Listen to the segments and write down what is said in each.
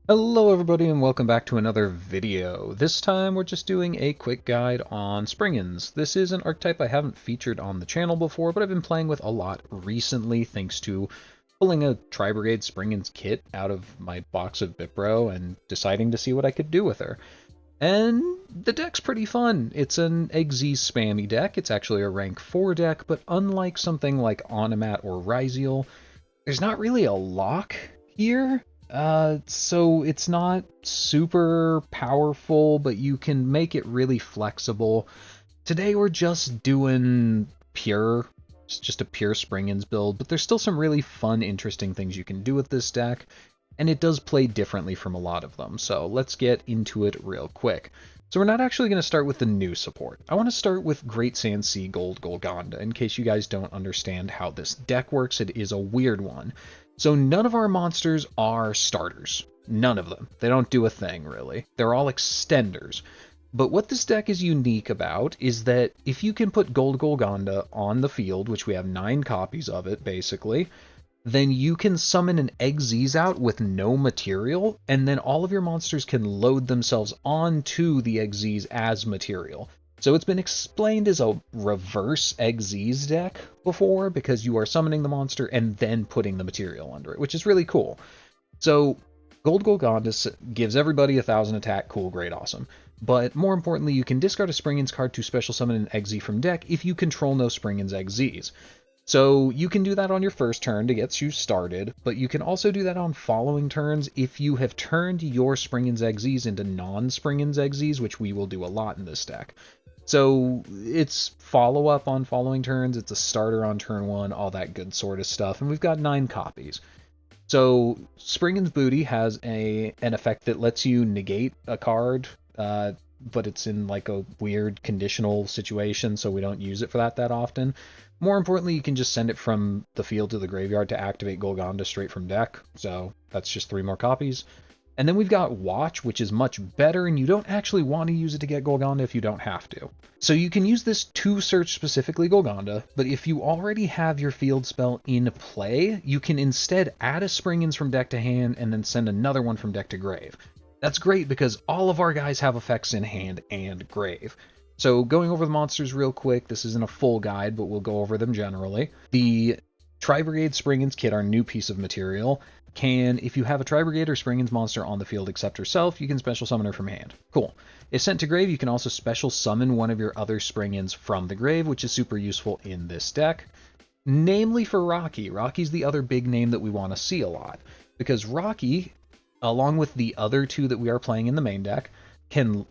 Hello everybody and welcome back to another video. This time we're just doing a quick guide on Springans. This is an archetype I haven't featured on the channel before, but I've been playing with a lot recently thanks to pulling a Tri-Brigade Springans kit out of my box of Bipro and deciding to see what I could do with her. And the deck's pretty fun. It's an XZ spammy deck. It's actually a rank 4 deck, but unlike something like Onomat or Ryziel, there's not really a lock here. So it's not super powerful, but you can make it really flexible. Today we're just doing it's just a pure Springans build, but there's still some really fun, interesting things you can do with this deck, and it does play differently from a lot of them, so let's get into it real quick. So we're not actually going to start with the new support. I want to start with Great Sand Sea Gold Golgonda. In case you guys don't understand how this deck works, it is a weird one. So none of our monsters are starters. None of them. They don't do a thing, really. They're all extenders. But what this deck is unique about is that if you can put Gold Golgonda on the field, which we have 9 copies of it, basically, then you can summon an Xyz out with no material, and then all of your monsters can load themselves onto the Xyz as material. So it's been explained as a reverse Xyz deck before, because you are summoning the monster and then putting the material under it, which is really cool. So Gold Golgonda gives everybody 1,000 attack, cool, great, awesome. But more importantly, you can discard a Springans card to special summon an Xyz from deck if you control no Springans Xyzs. So you can do that on your first turn to get you started, but you can also do that on following turns if you have turned your Springans Xyzs into non-Springans Xyzs, which we will do a lot in this deck. So it's follow-up on following turns, it's a starter on turn 1, all that good sort of stuff, and we've got 9 copies. So Springans Booty has an effect that lets you negate a card, but it's in like a weird conditional situation, so we don't use it for that often. More importantly, you can just send it from the field to the graveyard to activate Golgonda straight from deck, so that's just 3 more copies. And then we've got Watch, which is much better, and you don't actually want to use it to get Golgonda if you don't have to. So you can use this to search specifically Golgonda, but if you already have your field spell in play, you can instead add a Springans from deck to hand and then send another one from deck to grave. That's great because all of our guys have effects in hand and grave. So going over the monsters real quick, this isn't a full guide, but we'll go over them generally. The Tri-Brigade Springans kit, our new piece of material, if you have a Tri-Brigade or Springans monster on the field except herself, you can special summon her from hand. Cool. If sent to grave, you can also special summon one of your other Springans from the grave, which is super useful in this deck. Namely for Rocky. Rocky's the other big name that we want to see a lot, because Rocky, along with the other 2 that we are playing in the main deck, can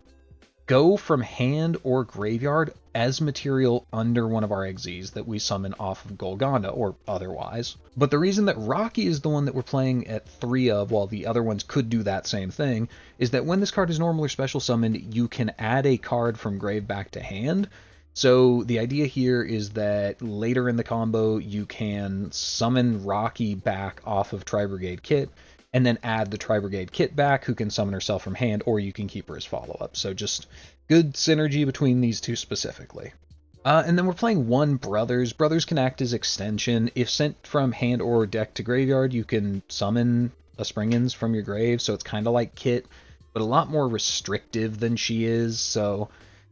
go from hand or graveyard as material under one of our Xyzs that we summon off of Golgonda or otherwise. But the reason that Rocky is the one that we're playing at 3 of, while the other ones could do that same thing, is that when this card is normal or special summoned, you can add a card from grave back to hand. So the idea here is that later in the combo, you can summon Rocky back off of Tri-Brigade Kit, and then add the Tri-Brigade Kit back, who can summon herself from hand, or you can keep her as follow-up. So just good synergy between these 2 specifically. And then we're playing 1 Brothers. Brothers can act as extension. If sent from hand or deck to graveyard, you can summon a Springans from your grave, so it's kind of like Kit, but a lot more restrictive than she is, so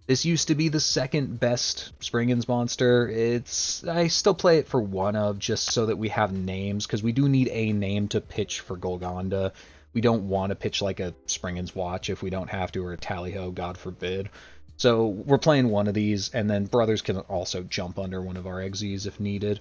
this used to be the 2nd best Springans monster. I still play it for 1 of, just so that we have names, because we do need a name to pitch for Golgonda. We don't want to pitch like a Springans Watch if we don't have to, or a Tally-Ho, God forbid. So we're playing 1 of these, and then Brothers can also jump under one of our Xyzs if needed.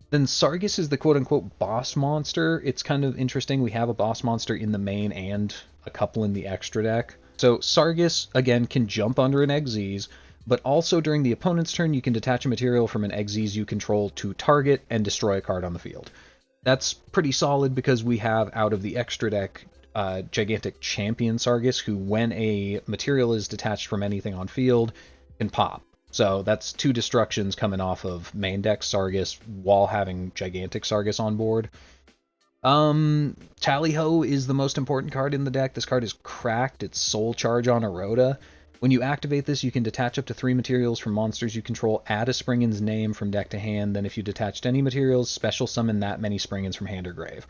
Then Sargus is the quote-unquote boss monster. It's kind of interesting. We have a boss monster in the main and a couple in the extra deck. So Sargus, again, can jump under an Xyz, but also during the opponent's turn, you can detach a material from an Xyz you control to target and destroy a card on the field. That's pretty solid because we have, out of the extra deck, Gigantic Champion Sargus, who, when a material is detached from anything on field, can pop. So that's 2 destructions coming off of main deck Sargus while having Gigantic Sargus on board. Tally-Ho is the most important card in the deck. This card is cracked. It's Soul Charge on Eroda. When you activate this, you can detach up to 3 materials from monsters you control, add a Springan's name from deck to hand, then if you detached any materials, special summon that many Springans from hand or grave.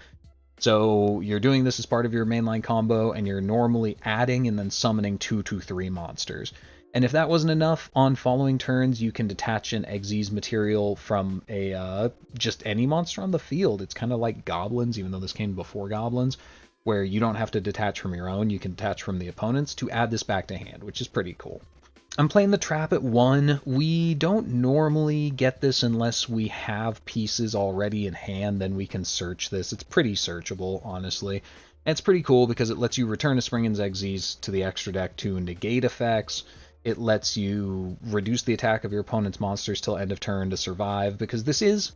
So you're doing this as part of your mainline combo, and you're normally adding and then summoning 2 to 3 monsters. And if that wasn't enough, on following turns, you can detach an Xyz material from a just any monster on the field. It's kind of like goblins, even though this came before goblins, where you don't have to detach from your own, you can detach from the opponent's to add this back to hand, which is pretty cool. I'm playing the trap at 1. We don't normally get this unless we have pieces already in hand, then we can search this. It's pretty searchable, honestly. And it's pretty cool because it lets you return a Springans Xyz to the extra deck to negate effects. It lets you reduce the attack of your opponent's monsters till end of turn to survive, because this is,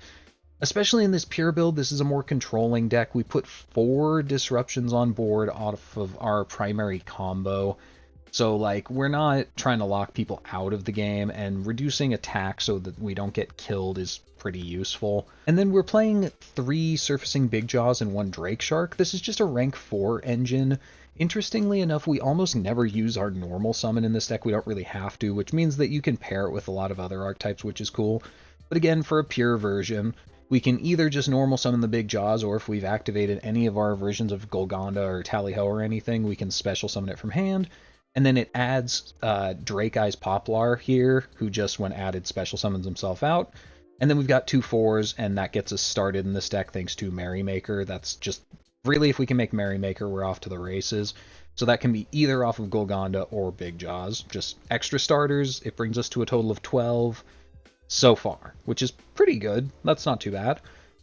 especially in this pure build, this is a more controlling deck. We put 4 disruptions on board off of our primary combo. So, like, we're not trying to lock people out of the game, and reducing attack so that we don't get killed is pretty useful. And then we're playing 3 Surfacing Big Jaws and 1 Drake Shark. This is just a rank 4 engine. Interestingly enough, we almost never use our normal summon in this deck. We don't really have to, which means that you can pair it with a lot of other archetypes, which is cool. But again, for a pure version, we can either just normal summon the Big Jaws, or if we've activated any of our versions of Golgonda or Tally-Ho or anything, we can special summon it from hand. And then it adds Drake Eyes Poplar here, who just, when added, special summons himself out. And then we've got 2 4s, and that gets us started in this deck thanks to Merrymaker. That's just, really, if we can make Merrymaker, we're off to the races. So that can be either off of Golgonda or Big Jaws. Just extra starters. It brings us to a total of 12 so far, which is pretty good. That's not too bad.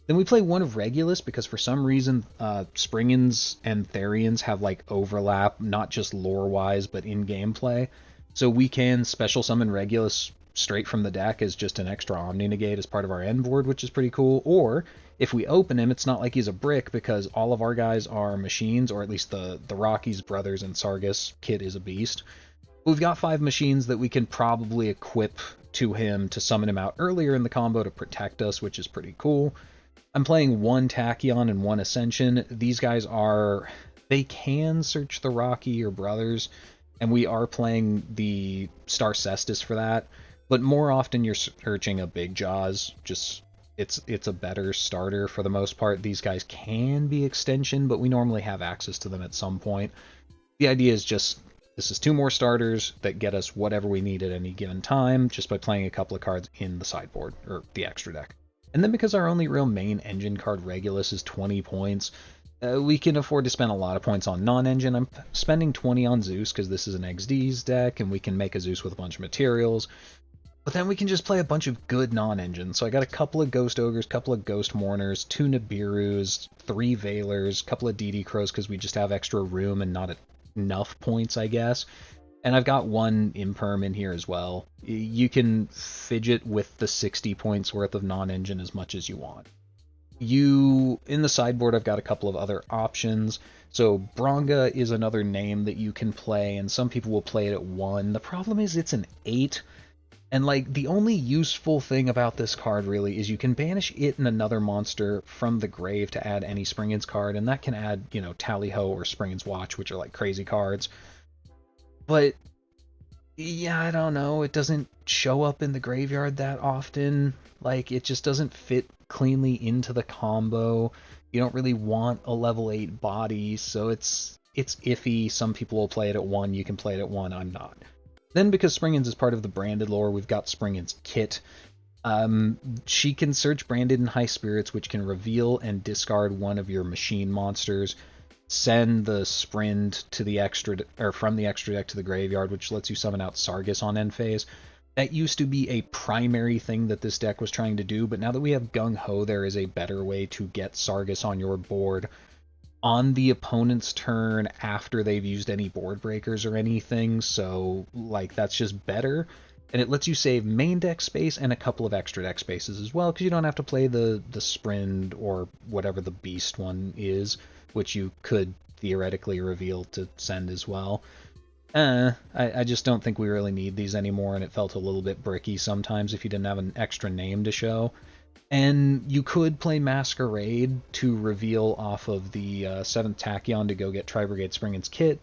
Then we play 1 of Regulus because for some reason Springans and Therians have like overlap, not just lore-wise, but in gameplay. So we can special summon Regulus straight from the deck as just an extra Omni Negate as part of our end board, which is pretty cool. Or if we open him, it's not like he's a brick because all of our guys are machines, or at least the Rockies, Brothers, and Sargus kit is a beast. We've got 5 machines that we can probably equip to him to summon him out earlier in the combo to protect us, which is pretty cool. I'm playing 1 Tachyon and 1 Ascension. These guys are, they can search the Rocky or Brothers, and we are playing the Star Cestus for that, but more often you're searching a Big Jaws. Just, it's a better starter for the most part. These guys can be extension, but we normally have access to them at some point. The idea is just, this is 2 more starters that get us whatever we need at any given time, just by playing a couple of cards in the sideboard, or the extra deck. And then because our only real main engine card, Regulus, is 20 points, we can afford to spend a lot of points on non-engine. I'm spending 20 on Zeus because this is an XD's deck, and we can make a Zeus with a bunch of materials. But then we can just play a bunch of good non-engines. So I got a couple of Ghost Ogres, couple of Ghost Mourners, 2 Nibiru's, 3 Veilers, couple of DD Crows because we just have extra room and not enough points, I guess. And I've got 1 Imperm in here as well. You can fidget with the 60 points worth of non-engine as much as you want. In the sideboard, I've got a couple of other options. So Bronga is another name that you can play, and some people will play it at 1. The problem is it's an 8. And like, the only useful thing about this card really is you can banish it and another monster from the grave to add any Springans card, and that can add, you know, Tally-Ho or Springans Watch, which are like crazy cards. But yeah, I don't know, it doesn't show up in the graveyard that often. Like, it just doesn't fit cleanly into the combo. You don't really want a level 8 body, so it's iffy. Some people will play it at 1, you can play it at 1, I'm not. Then because Springans is part of the branded lore, we've got Springans Kit. She can search Branded in High Spirits, which can reveal and discard 1 of your machine monsters. Send the Sprint to the extra, or from the extra deck to the graveyard, which lets you summon out Sargus on end phase. That used to be a primary thing that this deck was trying to do, but now that we have Gung Ho, there is a better way to get Sargus on your board on the opponent's turn after they've used any board breakers or anything, so like that's just better. And it lets you save main deck space and a couple of extra deck spaces as well, because you don't have to play the Sprint or whatever the beast one is, which you could theoretically reveal to send as well. I just don't think we really need these anymore, and it felt a little bit bricky sometimes if you didn't have an extra name to show. And you could play Masquerade to reveal off of the 7th Tachyon to go get Tri-Brigade Springans Kit.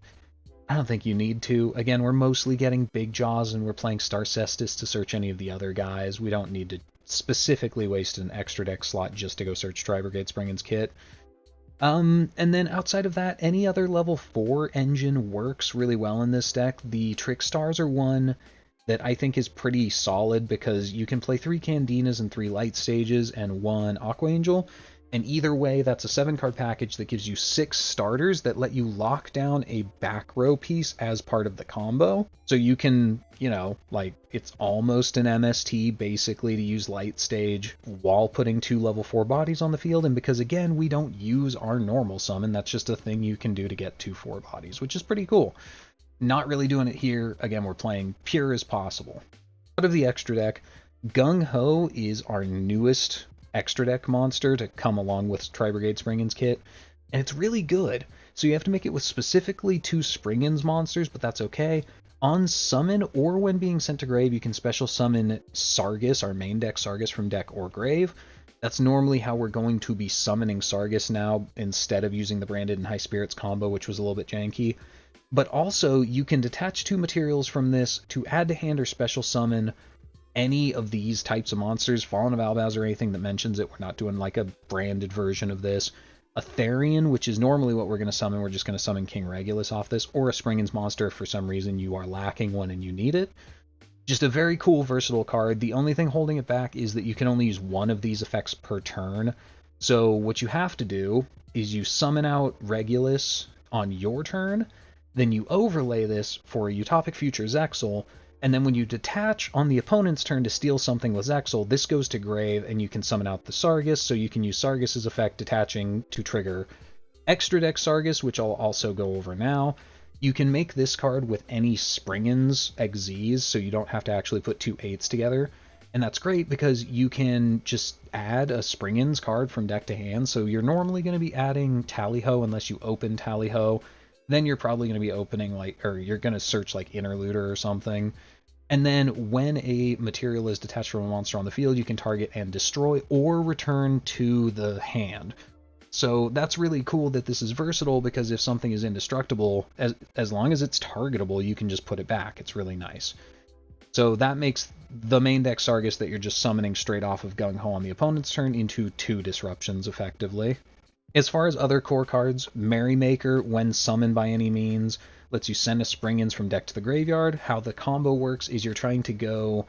I don't think you need to. Again, we're mostly getting Big Jaws, and we're playing Star Cestus to search any of the other guys. We don't need to specifically waste an extra deck slot just to go search Tri-Brigade Springans Kit. And then outside of that, any other level 4 engine works really well in this deck. The Trick Stars are one that I think is pretty solid because you can play 3 Candinas and 3 Light Stages and 1 Aqua Angel, and either way, that's a 7-card package that gives you 6 starters that let you lock down a back row piece as part of the combo. So you can, you know, like, it's almost an MST basically to use Light Stage while putting 2 level 4 bodies on the field, and because again, we don't use our normal summon, that's just a thing you can do to get 2 4 bodies, which is pretty cool. Not really doing it here. Again, we're playing pure as possible. Out of the extra deck, Gung Ho is our newest extra deck monster to come along with Tri-Brigade Springans kit, and it's really good. So you have to make it with specifically 2 Springans monsters, but that's okay. On summon or when being sent to grave, you can special summon Sargus, our main deck Sargus from deck or grave. That's normally how we're going to be summoning Sargus now, instead of using the Branded and High Spirits combo, which was a little bit janky. But also, you can detach 2 materials from this to add to hand or special summon any of these types of monsters. Fallen of Albaz or anything that mentions it. We're not doing like a branded version of this. A Therian, which is normally what we're going to summon. We're just going to summon King Regulus off this. Or a Springans monster if for some reason you are lacking one and you need it. Just a very cool, versatile card. The only thing holding it back is that you can only use one of these effects per turn. So what you have to do is you summon out Regulus on your turn, then you overlay this for a Utopic Future Zexal, and then when you detach on the opponent's turn to steal something with Zexal, this goes to grave, and you can summon out the Sargus, so you can use Sargus's effect detaching to trigger extra deck Sargus, which I'll also go over now. You can make this card with any Springans XZs, so you don't have to actually put 2 8s together. And that's great because you can just add a Springans card from deck to hand, so you're normally going to be adding Tally-Ho unless you open Tally-Ho. Then you're probably going to be opening, like, or you're going to search, like, Interluder or something. And then when a material is detached from a monster on the field, you can target and destroy or return to the hand. So that's really cool that this is versatile, because if something is indestructible, as long as it's targetable, you can just put it back. It's really nice. So that makes the main deck Sargus that you're just summoning straight off of Gung Ho on the opponent's turn into 2 disruptions, effectively. As far as other core cards, Merrymaker, when summoned by any means, lets you send a Springans from deck to the graveyard. How the combo works is you're trying to go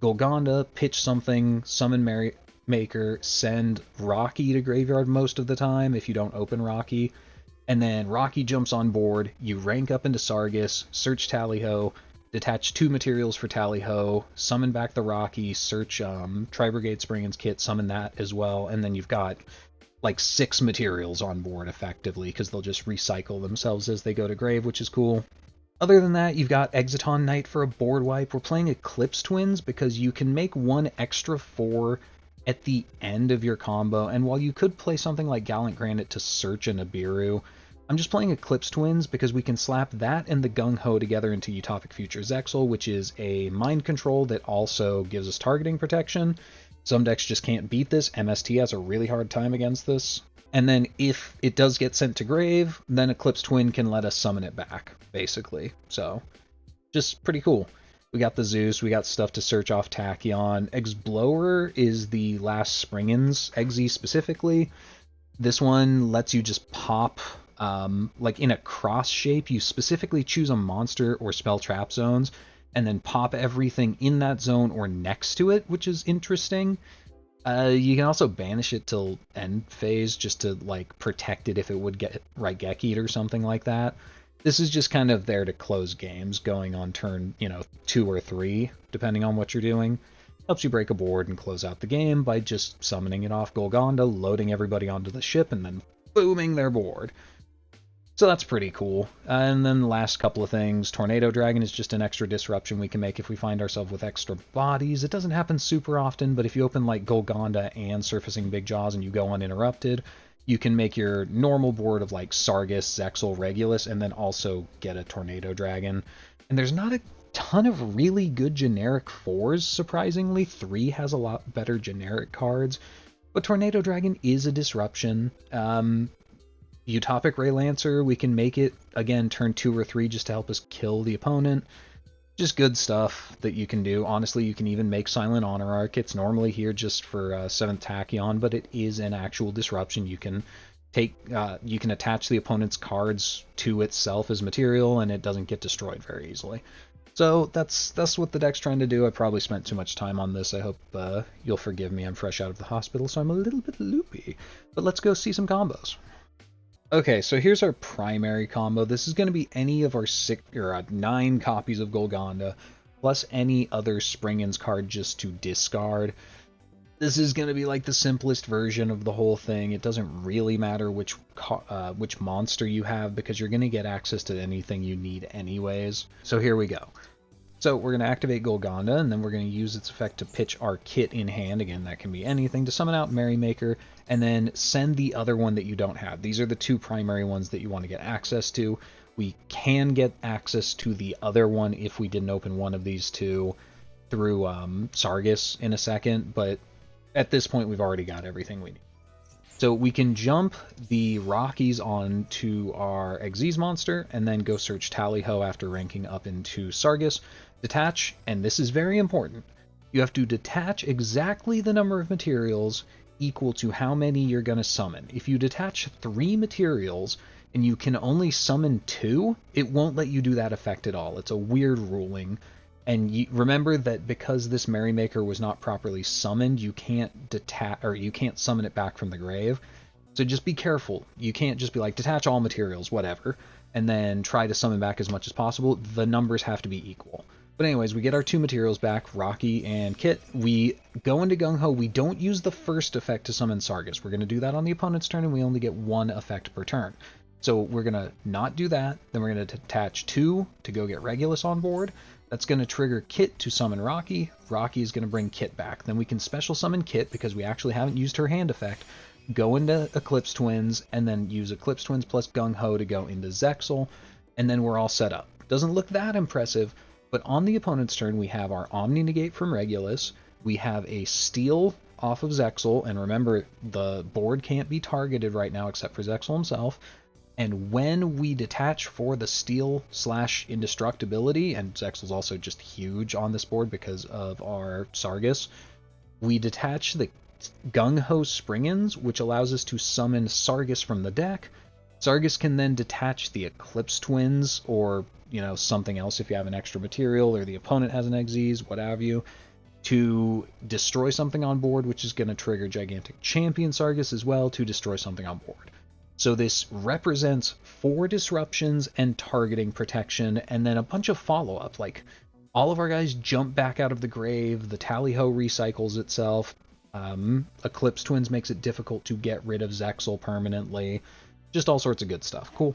Golgonda, pitch something, summon Merrymaker, send Rocky to graveyard most of the time if you don't open Rocky, and then Rocky jumps on board, you rank up into Sargus, search Tally-Ho, detach 2 materials for Tally-Ho, summon back the Rocky, search Tri-Brigade Springans kit, summon that as well, and then you've got like 6 materials on board effectively, because they'll just recycle themselves as they go to grave, which is cool. Other than that, you've got Exciton Knight for a board wipe. We're playing Eclipse Twins because you can make 1 extra 4 at the end of your combo, and while you could play something like Gallant Granite to search a Nibiru, I'm just playing Eclipse Twins because we can slap that and the Gung Ho together into Utopic Future Zexal, which is a mind control that also gives us targeting protection. Some decks just can't beat this. MST has a really hard time against this. And then if it does get sent to grave, then Eclipse Twin can let us summon it back, basically. So, just pretty cool. We got the Zeus, we got stuff to search off Tachyon. Explorer is the last Springans, XZ specifically. This one lets you just pop, like in a cross shape, you specifically choose a monster or spell trap zones, and then pop everything in that zone or next to it, which is interesting. You can also banish it till end phase just to like protect it if it would get Raigeki or something like that. This is just kind of there to close games going on turn, 2 or 3, depending on what you're doing. Helps you break a board and close out the game by just summoning it off Golgonda, loading everybody onto the ship, and then booming their board. So that's pretty cool. And then the last couple of things, Tornado Dragon is just an extra disruption we can make if we find ourselves with extra bodies. It doesn't happen super often, but if you open like Golgonda and Surfacing Big Jaws and you go uninterrupted, you can make your normal board of like Sargus, Zexal, Regulus, and then also get a Tornado Dragon. And there's not a ton of really good generic 4s, surprisingly. 3 has a lot better generic cards, but Tornado Dragon is a disruption. Utopic Ray Lancer, we can make it, again, turn 2 or 3 just to help us kill the opponent. Just good stuff that you can do. Honestly, you can even make Silent Honor Arc. It's normally here just for 7th Tachyon, but it is an actual disruption. You can you can attach the opponent's cards to itself as material, and it doesn't get destroyed very easily. So that's what the deck's trying to do. I probably spent too much time on this. I hope you'll forgive me. I'm fresh out of the hospital, so I'm a little bit loopy. But let's go see some combos. Okay, so here's our primary combo. This is going to be any of our 9 copies of Golgonda, plus any other Springans card just to discard. This is going to be like the simplest version of the whole thing. It doesn't really matter which monster you have, because you're going to get access to anything you need anyways. So here we go. So we're going to activate Golgonda, and then we're going to use its effect to pitch our kit in hand. Again, that can be anything, to summon out Merrymaker, and then send the other one that you don't have. These are the 2 primary ones that you want to get access to. We can get access to the other one if we didn't open one of these 2 through Sargus in a second, but at this point we've already got everything we need. So we can jump the Rockies onto our Xyz monster, and then go search Tally-Ho after ranking up into Sargus. Detach, and this is very important, you have to detach exactly the number of materials equal to how many you're going to summon. If you detach 3 materials and you can only summon 2, it won't let you do that effect at all. It's a weird ruling. And remember that because this Merrymaker was not properly summoned, you can't detach, or you can't summon it back from the grave. So just be careful. You can't just be like, detach all materials, whatever, and then try to summon back as much as possible. The numbers have to be equal. But anyways, we get our 2 materials back, Rocky and Kit. We go into Gung Ho. We don't use the first effect to summon Sargus. We're going to do that on the opponent's turn, and we only get 1 effect per turn. So we're going to not do that. Then we're going to attach 2 to go get Regulus on board. That's going to trigger Kit to summon Rocky. Rocky is going to bring Kit back. Then we can special summon Kit, because we actually haven't used her hand effect, go into Eclipse Twins, and then use Eclipse Twins plus Gung Ho to go into Zexal, and then we're all set up. Doesn't look that impressive, but on the opponent's turn we have our Omni Negate from Regulus, we have a Steal off of Zexal, and remember, the board can't be targeted right now except for Zexal himself, and when we detach for the Steal / Indestructibility, and Zexal's also just huge on this board because of our Sargus, we detach the Gung Ho Springans, which allows us to summon Sargus from the deck. Sargus can then detach the Eclipse Twins, or something else if you have an extra material, or the opponent has an Xyz, what have you, to destroy something on board, which is going to trigger Gigantic Champion Sargus as well to destroy something on board. So this represents 4 disruptions and targeting protection, and then a bunch of follow-up, like all of our guys jump back out of the grave, the Tally-Ho recycles itself, Eclipse Twins makes it difficult to get rid of Zexal permanently, just all sorts of good stuff. Cool.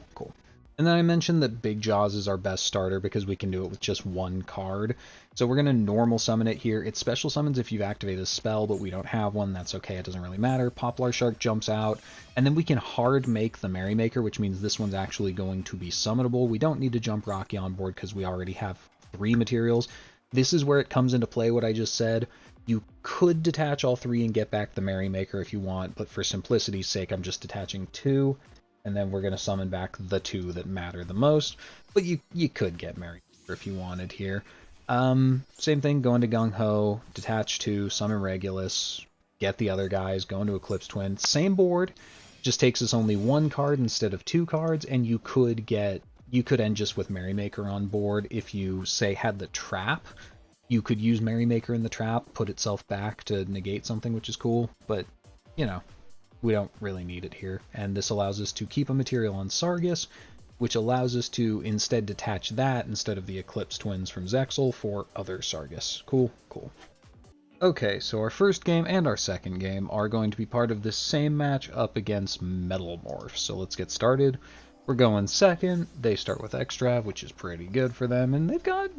And then I mentioned that Big Jaws is our best starter because we can do it with just 1 card. So we're going to normal summon it here. It special summons if you've activated a spell, but we don't have one. That's okay, it doesn't really matter. Poplar Shark jumps out, and then we can hard make the Merrymaker, which means this one's actually going to be summonable. We don't need to jump Rocky on board because we already have 3 materials. This is where it comes into play what I just said. You could detach all 3 and get back the Merrymaker if you want, but for simplicity's sake, I'm just detaching 2. And then we're going to summon back the 2 that matter the most. But you could get Merrymaker if you wanted here. Same thing, go into Gung Ho, detach 2, summon Regulus, get the other guys, go into Eclipse Twin. Same board, just takes us only 1 card instead of 2 cards, and you could end just with Merrymaker on board. If you, say, had the trap, you could use Merrymaker in the trap, put itself back to negate something, which is cool, but, we don't really need it here. And this allows us to keep a material on Sargus, which allows us to instead detach that instead of the Eclipse Twins from Zexal for other Sargus. Cool. Okay, so our first game and our second game are going to be part of this same match up against Metalmorph. So let's get started. We're going second. They start with Extra, which is pretty good for them, and they've got,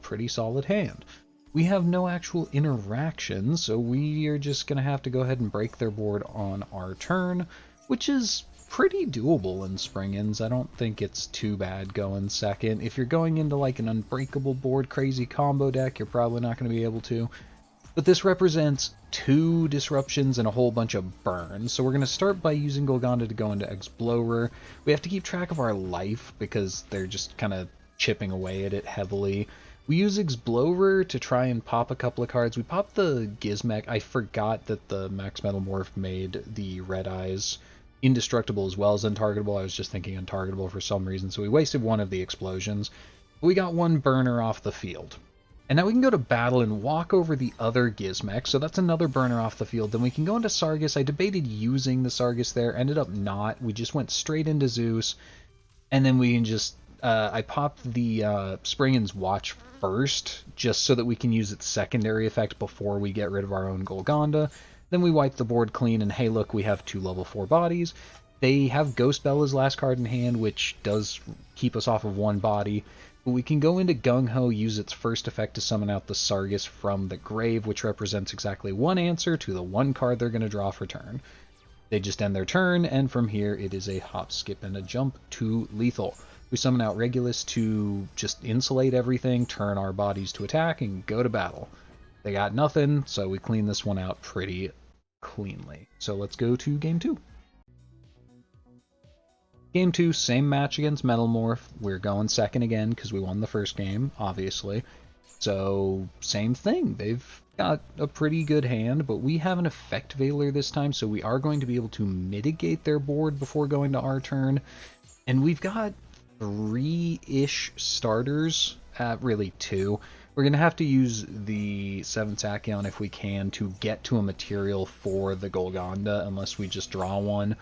pretty solid hand. We have no actual interaction, so we are just going to have to go ahead and break their board on our turn, which is pretty doable in Springans. I don't think it's too bad going second. If you're going into like an unbreakable board crazy combo deck, you're probably not going to be able to. But this represents 2 disruptions and a whole bunch of burns. So we're going to start by using Golgonda to go into Explorer. We have to keep track of our life because they're just kind of chipping away at it heavily. We use Explorer to try and pop a couple of cards. We popped the Gizmek. I forgot that the Max Metalmorph made the Red Eyes indestructible as well as untargetable. I was just thinking untargetable for some reason, so we wasted one of the explosions. But we got one burner off the field. And now we can go to battle and walk over the other Gizmech, so that's another burner off the field. Then we can go into Sargus. I debated using the Sargus there, ended up not. We just went straight into Zeus, and then we can just... I popped the Springans Watch first, just so that we can use its secondary effect before we get rid of our own Golgonda. Then we wipe the board clean, and hey look, we have 2 level 4 bodies. They have Ghost Bella's last card in hand, which does keep us off of 1 body. But we can go into Gung Ho, use its first effect to summon out the Sargus from the grave, which represents exactly 1 answer to the 1 card they're going to draw for turn. They just end their turn, and from here it is a hop, skip, and a jump to lethal. We summon out Regulus to just insulate everything, turn our bodies to attack, and go to battle. They got nothing, so we clean this one out pretty cleanly. So let's go to Game 2. Game 2, same match against Metalmorph. We're going second again because we won the first game, obviously. So, same thing. They've got a pretty good hand, but we have an Effect Veiler this time, so we are going to be able to mitigate their board before going to our turn. And we've got 3-ish starters, really 2. We're going to have to use the 7th Tachyon if we can to get to a material for the Golgonda, unless we just draw one.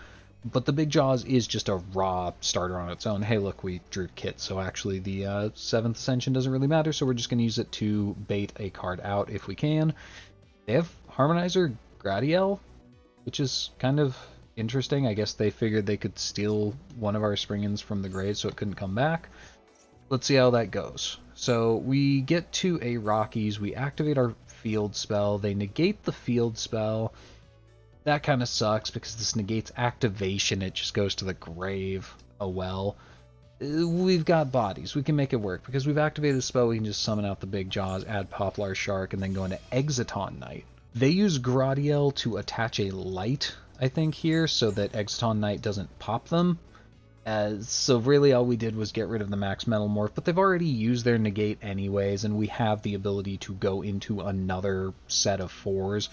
But the Big Jaws is just a raw starter on its own. Hey, look, we drew Kit, so actually the 7th Ascension doesn't really matter, so we're just going to use it to bait a card out if we can. They have Harmonizer Gradiel, which is kind of interesting. I guess they figured they could steal one of our Springans from the grave so it couldn't come back. Let's see how that goes. So we get to a Rockies, we activate our field spell, they negate the field spell. That kind of sucks because this negates activation, it just goes to the grave. Oh well. We've got bodies, we can make it work. Because we've activated the spell, we can just summon out the Big Jaws, add Poplar Shark, and then go into Exiton Knight. They use Gradiel to attach a light, I think, here, so that Exiton Knight doesn't pop them. So really all we did was get rid of the max Metalmorph, but they've already used their negate anyways, and we have the ability to go into another set of 4s.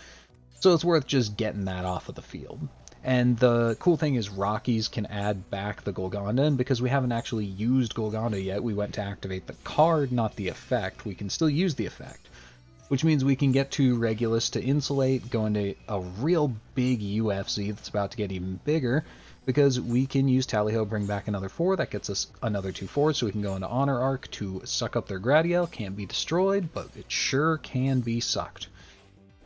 So it's worth just getting that off of the field. And the cool thing is Rockies can add back the Golgonda, and because we haven't actually used Golgonda yet, we went to activate the card, not the effect. We can still use the effect, which means we can get to Regulus to insulate, go into a real big UFC that's about to get even bigger, because we can use Tally-Ho, bring back another 4, that gets us another 2 4s, so we can go into Honor Arc to suck up their Gradiel. Can't be destroyed, but it sure can be sucked.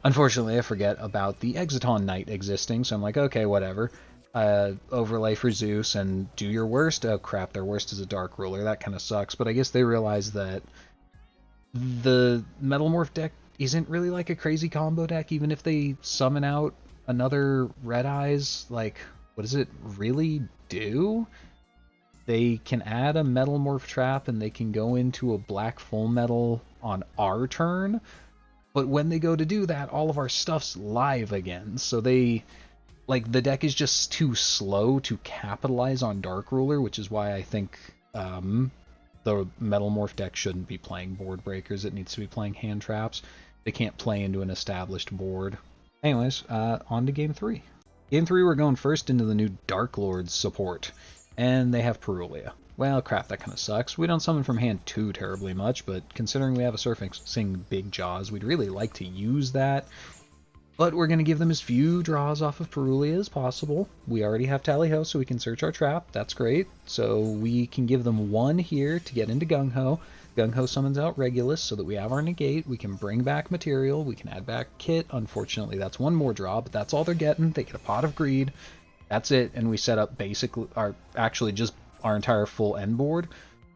Unfortunately, I forget about the Exiton Knight existing, so I'm like, okay, whatever. Overlay for Zeus and do your worst. Oh crap, their worst is a Dark Ruler. That kind of sucks, but I guess they realize that the Metalmorph deck isn't really like a crazy combo deck, even if they summon out another Red Eyes. Like, what does it really do? They can add a Metalmorph trap and they can go into a Black Full Metal on our turn. But when they go to do that, all of our stuff's live again. So they, like, the deck is just too slow to capitalize on Dark Ruler, which is why I think the Metalmorph deck shouldn't be playing board breakers. It needs to be playing hand traps. They can't play into an established board. Anyways, on to Game 3. Game 3, we're going first into the new Darklords support. And they have Perulia. Well, crap, that kind of sucks. We don't summon from hand too terribly much, but considering we have a Surfing Big Jaws, we'd really like to use that. But we're going to give them as few draws off of Perulia as possible. We already have Tally-Ho, so we can search our trap. That's great. So we can give them 1 here to get into Gung Ho. Gung Ho summons out Regulus so that we have our negate. We can bring back material. We can add back Kit. Unfortunately, that's 1 more draw, but that's all they're getting. They get a Pot of Greed. That's it, and we set up basically, our entire full end board.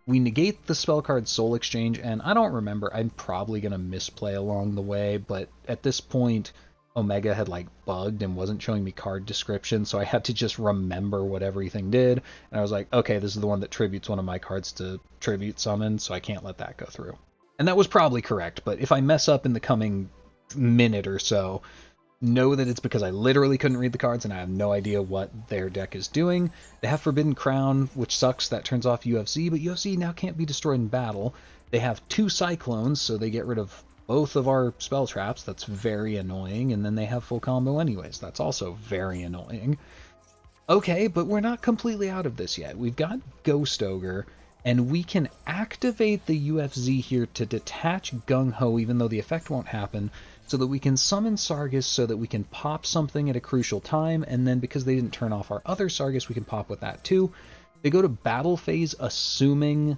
We negate the spell card Soul Exchange, and I don't remember, I'm probably going to misplay along the way, but at this point, Omega had like bugged and wasn't showing me card description, so I had to just remember what everything did, and I was like, okay, this is the one that tributes one of my cards to tribute summon, so I can't let that go through. And that was probably correct, but if I mess up in the coming minute or so, know that it's because I literally couldn't read the cards and I have no idea what their deck is doing. They have Forbidden Crown, which sucks. That turns off UFC, but UFC now can't be destroyed in battle. They have 2 Cyclones, so they get rid of both of our spell traps. That's very annoying. And then they have full combo anyways. That's also very annoying. Okay, but we're not completely out of this yet. We've got Ghost Ogre, and we can activate the UFZ here to detach Gung Ho, even though the effect won't happen, so that we can summon Sargus so that we can pop something at a crucial time, and then because they didn't turn off our other Sargus, we can pop with that too. They go to battle phase, assuming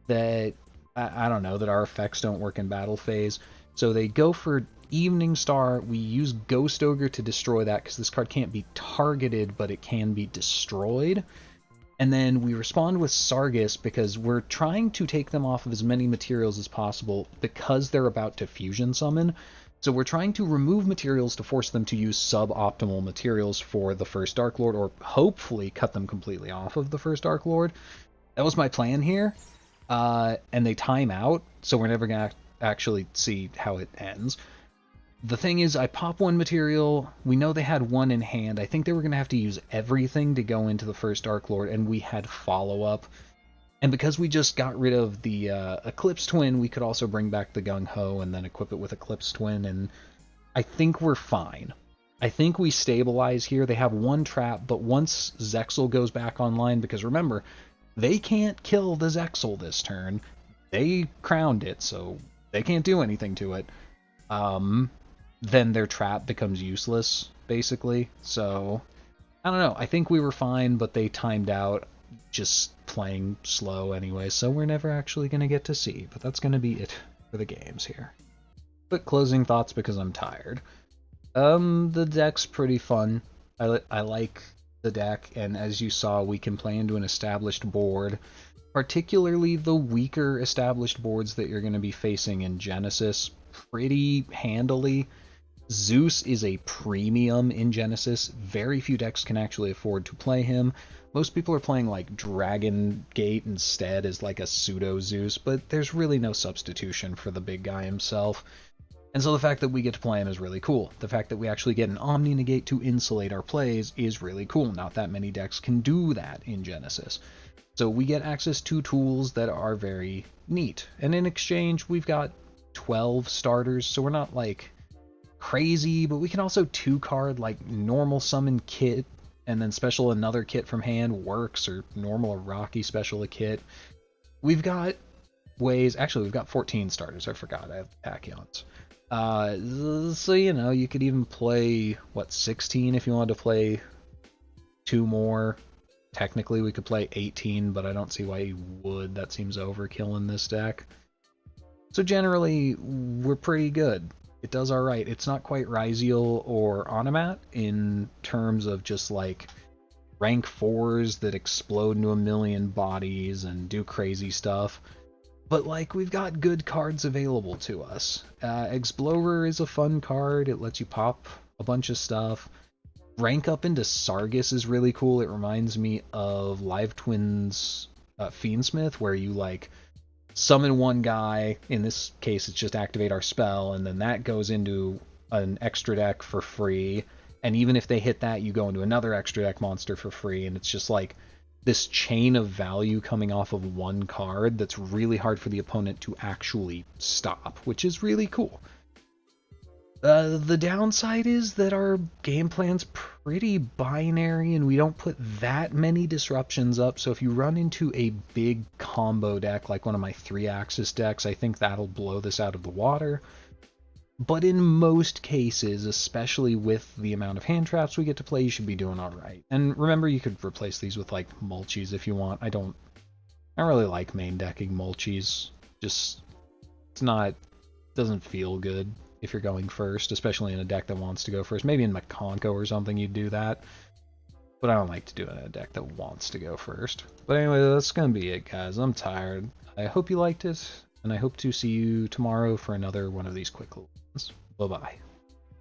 that, I don't know, that our effects don't work in battle phase. So they go for Evening Star. We use Ghost Ogre to destroy that because this card can't be targeted, but it can be destroyed. And then we respond with Sargus because we're trying to take them off of as many materials as possible because they're about to fusion summon. So we're trying to remove materials to force them to use suboptimal materials for the first Dark Lord, or hopefully cut them completely off of the first Dark Lord. That was my plan here. And they time out, so we're never going to actually see how it ends. The thing is, I pop one material, we know they had one in hand, I think they were going to have to use everything to go into the first Dark Lord, and we had follow-up. And because we just got rid of the Eclipse Twin, we could also bring back the Gung Ho and then equip it with Eclipse Twin, and I think we're fine. I think we stabilize here. They have one trap, but once Zexal goes back online, because remember, they can't kill the Zexal this turn. They crowned it, so they can't do anything to it. Then their trap becomes useless, basically. So, I don't know. I think we were fine, but they timed out just playing slow anyway, so we're never actually going to get to see. But that's going to be it for the games here. Quick closing thoughts because I'm tired. The deck's pretty fun. I like the deck, and as you saw, we can play into an established board, particularly the weaker established boards that you're going to be facing in Genesys pretty handily. Zeus is a premium in Genesys. Very few decks can actually afford to play him. Most people are playing like Dragon Gate instead as like a pseudo Zeus, but there's really no substitution for the big guy himself. And so the fact that we get to play him is really cool. The fact that we actually get an Omni Negate to insulate our plays is really cool. Not that many decks can do that in Genesys. So we get access to tools that are very neat. And in exchange, we've got 12 starters, so we're not like crazy, but we can also 2-card like normal summon kit, and then special another kit from hand works, or normal or Rocky special a kit. We've got ways, actually we've got 14 starters, I forgot, I have Tachyons. So, you know, you could even play, what, 16 if you wanted to play 2 more. Technically we could play 18, but I don't see why you would. That seems overkill in this deck. So generally, we're pretty good. It does alright. It's not quite Ryziel or Onomat in terms of just like rank 4s that explode into a million bodies and do crazy stuff. But like, we've got good cards available to us. Explorer is a fun card. It lets you pop a bunch of stuff. Rank up into Sargus is really cool. It reminds me of Live Twins Fiendsmith, where you like summon one guy, in this case it's just activate our spell, and then that goes into an extra deck for free, and even if they hit that, you go into another extra deck monster for free, and it's just like this chain of value coming off of one card that's really hard for the opponent to actually stop, which is really cool. The downside is that our game plan's pretty binary and we don't put that many disruptions up, so if you run into a big combo deck like one of my 3-axis decks, I think that'll blow this out of the water. But in most cases, especially with the amount of hand traps we get to play, you should be doing alright. And remember, you could replace these with like Mulchies if you want. I don't really like main decking Mulchies. Just, doesn't feel good if you're going first, especially in a deck that wants to go first. Maybe in Makonko or something you'd do that, but I don't like to do it in a deck that wants to go first. But anyway, that's gonna be it, guys. I'm tired. I hope you liked it, and I hope to see you tomorrow for another one of these quick little ones. Bye-bye.